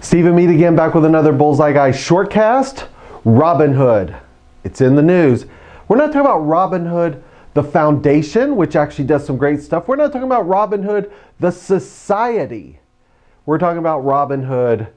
Steve and Mead again, back with another Bullseye Guy shortcast. Robinhood. It's in the news. We're not talking about Robinhood, the foundation, which actually does some great stuff. We're not talking about Robinhood, the society. We're talking about Robinhood,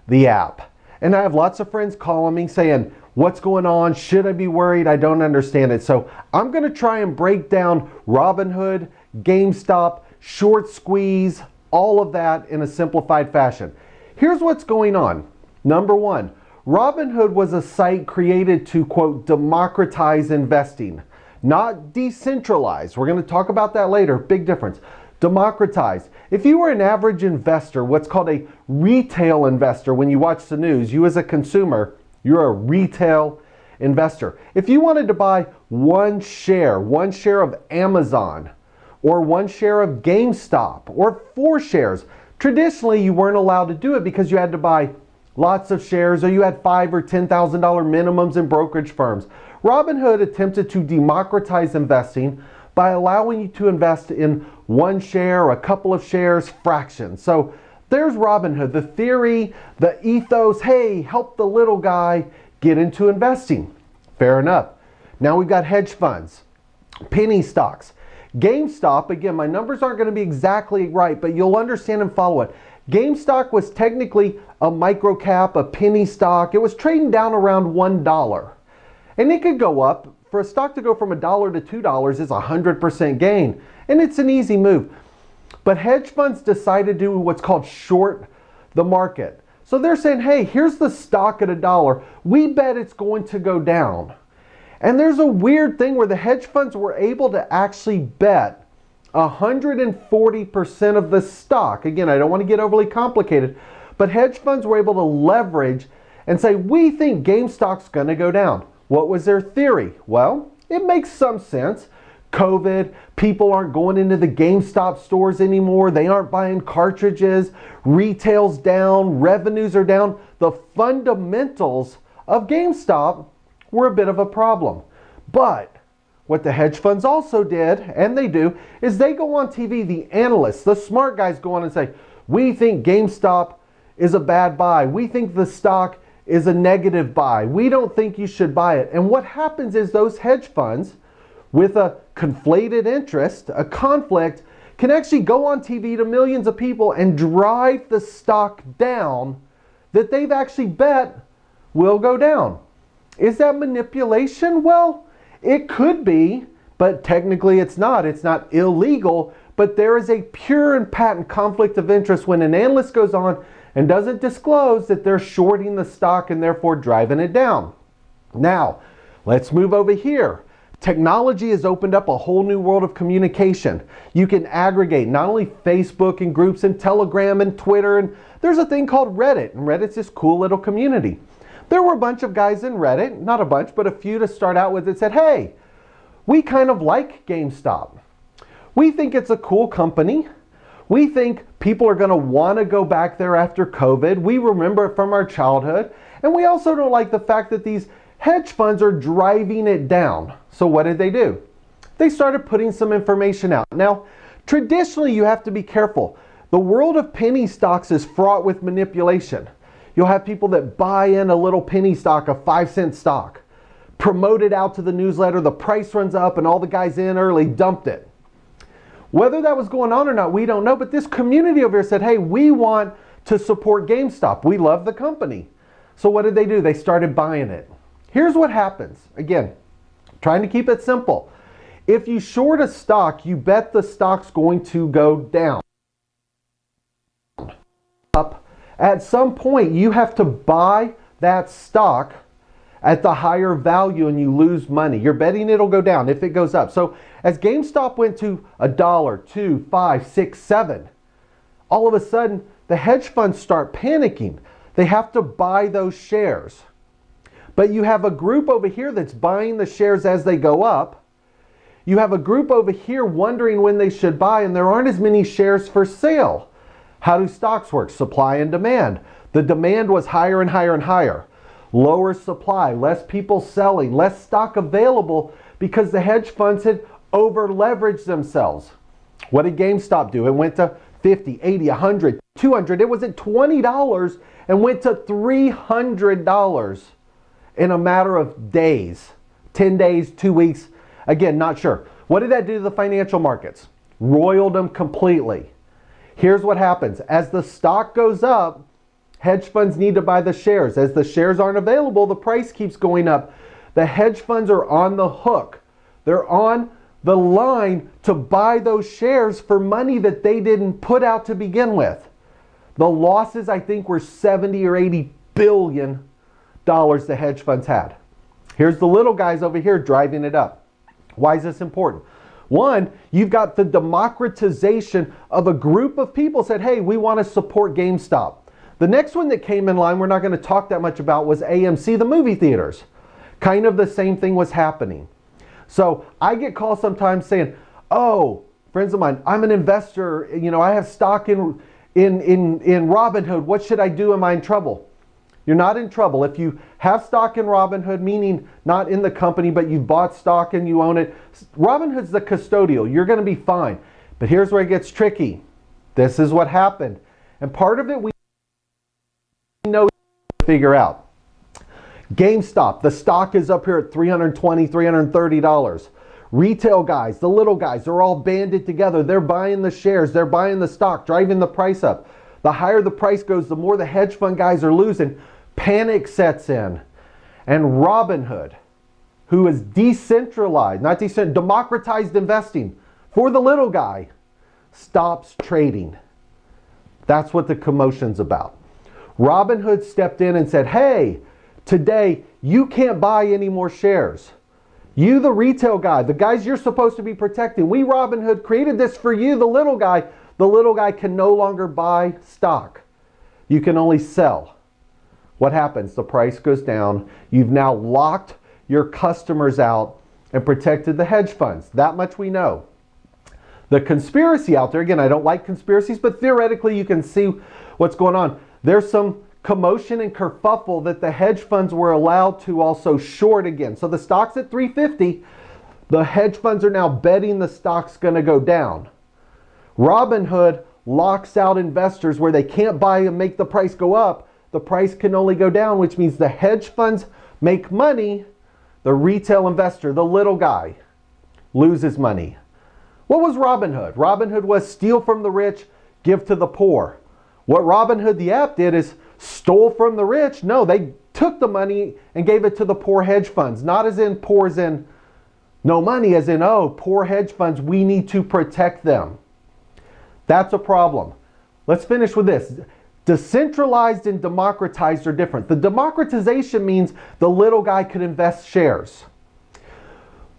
the app. And I have lots of friends calling me saying, what's going on? Should I be worried? I don't understand it. So I'm going to try and break down Robinhood, GameStop, short squeeze, all of that in a simplified fashion. Here's what's going on. Number one, Robinhood was a site created to, quote, democratize investing, not decentralized. We're going to talk about that later. Big difference. Democratize. If you were an average investor, what's called a retail investor, when you watch the news, you as a consumer, you're a retail investor. If you wanted to buy one share of Amazon, or one share of GameStop, or 4 shares, traditionally, you weren't allowed to do it because you had to buy lots of shares or you had $5,000 or $10,000 minimums in brokerage firms. Robinhood attempted to democratize investing by allowing you to invest in one share or a couple of shares, fractions. So there's Robinhood, the theory, the ethos, hey, help the little guy get into investing. Fair enough. Now we've got hedge funds, penny stocks. GameStop, again, my numbers aren't going to be exactly right, but you'll understand and follow it. GameStop was technically a micro cap, a penny stock. It was trading down around $1. And it could go up. For a stock to go from $1 to $2 is a 100% gain. And it's an easy move. But hedge funds decided to do what's called short the market. So they're saying, hey, here's the stock at $1. We bet it's going to go down. And there's a weird thing where the hedge funds were able to actually bet 140% of the stock. Again, I don't want to get overly complicated, but hedge funds were able to leverage and say, we think GameStop's going to go down. What was their theory? Well, it makes some sense. COVID, people aren't going into the GameStop stores anymore. They aren't buying cartridges. Retail's down. Revenues are down. The fundamentals of GameStop were a bit of a problem. But what the hedge funds also did, and they do, is they go on TV, the analysts, the smart guys go on and say, we think GameStop is a bad buy. We think the stock is a negative buy. We don't think you should buy it. And what happens is those hedge funds, with a conflated interest, a conflict, can actually go on TV to millions of people and drive the stock down that they've actually bet will go down. Is that manipulation? Well, it could be, but technically it's not. It's not illegal, but there is a pure and patent conflict of interest when an analyst goes on and doesn't disclose that they're shorting the stock and therefore driving it down. Now, let's move over here. Technology has opened up a whole new world of communication. You can aggregate not only Facebook and groups and Telegram and Twitter, and there's a thing called Reddit, and Reddit's this cool little community. There were a bunch of guys in Reddit, not a bunch, but a few to start out with, that said, hey, we kind of like GameStop. We think it's a cool company. We think people are going to want to go back there after COVID. We remember it from our childhood. And we also don't like the fact that these hedge funds are driving it down. So what did they do? They started putting some information out. Now, traditionally, you have to be careful. The world of penny stocks is fraught with manipulation. You'll have people that buy in a little penny stock, a 5-cent stock, promote it out to the newsletter, the price runs up and all the guys in early dumped it. Whether that was going on or not, we don't know, but this community over here said, hey, we want to support GameStop. We love the company. So what did they do? They started buying it. Here's what happens. Again, trying to keep it simple. If you short a stock, you bet the stock's going to go down. At some point, you have to buy that stock at the higher value and you lose money. You're betting it'll go down if it goes up. So as GameStop went to $1, $2, $5, $6, $7, all of a sudden the hedge funds start panicking. They have to buy those shares. But you have a group over here that's buying the shares as they go up. You have a group over here wondering when they should buy, and there aren't as many shares for sale. How do stocks work? Supply and demand. The demand was higher and higher and higher. Lower supply, less people selling, less stock available because the hedge funds had over leveraged themselves. What did GameStop do? It went to 50, 80, 100, 200. It was at $20 and went to $300 in a matter of days, 10 days, 2 weeks. Again, not sure. What did that do to the financial markets? Roiled them completely. Here's what happens. As the stock goes up, hedge funds need to buy the shares. As the shares aren't available, the price keeps going up. The hedge funds are on the hook. They're on the line to buy those shares for money that they didn't put out to begin with. The losses, I think, were 70 or 80 billion dollars the hedge funds had. Here's the little guys over here driving it up. Why is this important? One, you've got the democratization of a group of people said, hey, we want to support GameStop. The next one that came in line, we're not going to talk that much about, was AMC, the movie theaters. Kind of the same thing was happening. So I get calls sometimes saying, oh, friends of mine, I'm an investor, I have stock in Robinhood. What should I do? Am I in trouble? You're not in trouble. If you have stock in Robinhood, meaning not in the company, but you've bought stock and you own it, Robinhood's the custodial. You're going to be fine. But here's where it gets tricky. This is what happened. And part of it we know to figure out. GameStop, the stock is up here at $320, $330. Retail guys, the little guys, they're all banded together. They're buying the shares. They're buying the stock, driving the price up. The higher the price goes, the more the hedge fund guys are losing. Panic sets in. And Robinhood, who is decentralized, democratized investing for the little guy, stops trading. That's what the commotion's about. Robinhood stepped in and said, hey, today you can't buy any more shares. You, the retail guy, the guys you're supposed to be protecting, we Robinhood created this for you, the little guy. The little guy can no longer buy stock. You can only sell. What happens? The price goes down. You've now locked your customers out and protected the hedge funds. That much we know. The conspiracy out there, again, I don't like conspiracies, but theoretically you can see what's going on. There's some commotion and kerfuffle that the hedge funds were allowed to also short again. So the stock's at 350. The hedge funds are now betting the stock's going to go down. Robinhood locks out investors where they can't buy and make the price go up. The price can only go down, which means the hedge funds make money. The retail investor, the little guy, loses money. What was Robinhood? Robinhood was steal from the rich, give to the poor. What Robinhood, the app, did is stole from the rich. No, they took the money and gave it to the poor hedge funds. Not as in poor as in no money, as in, oh, poor hedge funds, we need to protect them. That's a problem. Let's finish with this. Decentralized and democratized are different. The democratization means the little guy could invest shares.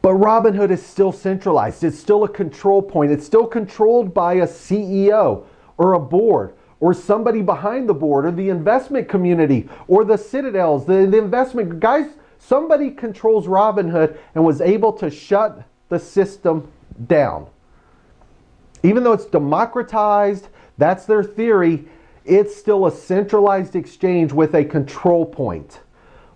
But Robinhood is still centralized. It's still a control point. It's still controlled by a CEO or a board or somebody behind the board or the investment community or the citadels, the investment guys. Somebody controls Robinhood and was able to shut the system down. Even though it's democratized, that's their theory, it's still a centralized exchange with a control point.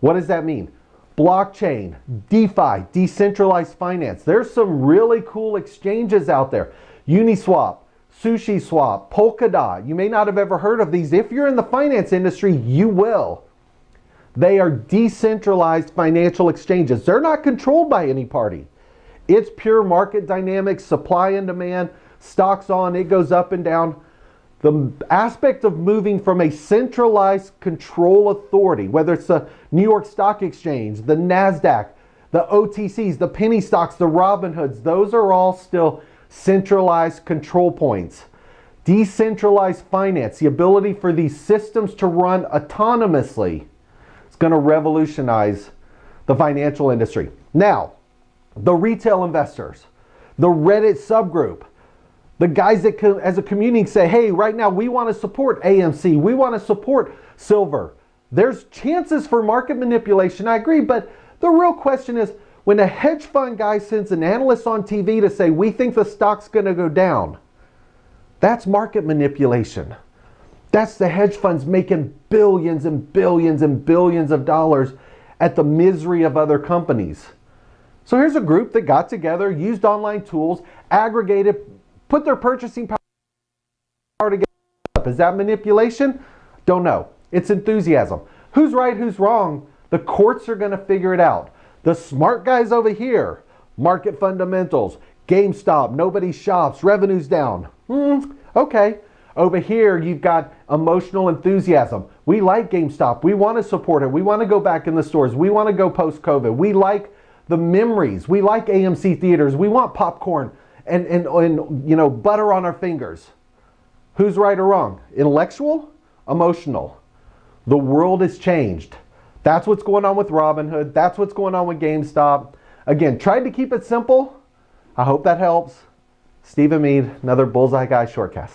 What does that mean? Blockchain, DeFi, decentralized finance. There's some really cool exchanges out there. Uniswap, SushiSwap, Polkadot. You may not have ever heard of these. If you're in the finance industry, you will. They are decentralized financial exchanges. They're not controlled by any party. It's pure market dynamics, supply and demand. Stocks on, it goes up and down. The aspect of moving from a centralized control authority, whether it's the New York Stock Exchange, the NASDAQ, the OTCs, the penny stocks, the Robinhoods, those are all still centralized control points. Decentralized finance, the ability for these systems to run autonomously, is going to revolutionize the financial industry. Now, the retail investors, the Reddit subgroup, the guys that as a community say, hey, right now we want to support AMC. We want to support silver. There's chances for market manipulation. I agree. But the real question is when a hedge fund guy sends an analyst on TV to say, we think the stock's going to go down. That's market manipulation. That's the hedge funds making billions and billions and billions of dollars at the misery of other companies. So here's a group that got together, used online tools, aggregated, put their purchasing power to get up. Is that manipulation? Don't know. It's enthusiasm. Who's right, who's wrong? The courts are going to figure it out. The smart guys over here, market fundamentals, GameStop, nobody shops, revenue's down. Okay. Over here, you've got emotional enthusiasm. We like GameStop. We want to support it. We want to go back in the stores. We want to go post-COVID. We like the memories. We like AMC theaters. We want popcorn and butter on our fingers. Who's right or wrong? Intellectual? Emotional. The world has changed. That's what's going on with Robinhood. That's what's going on with GameStop. Again, tried to keep it simple. I hope that helps. Stephen Mead, another Bullseye Guy Shortcast.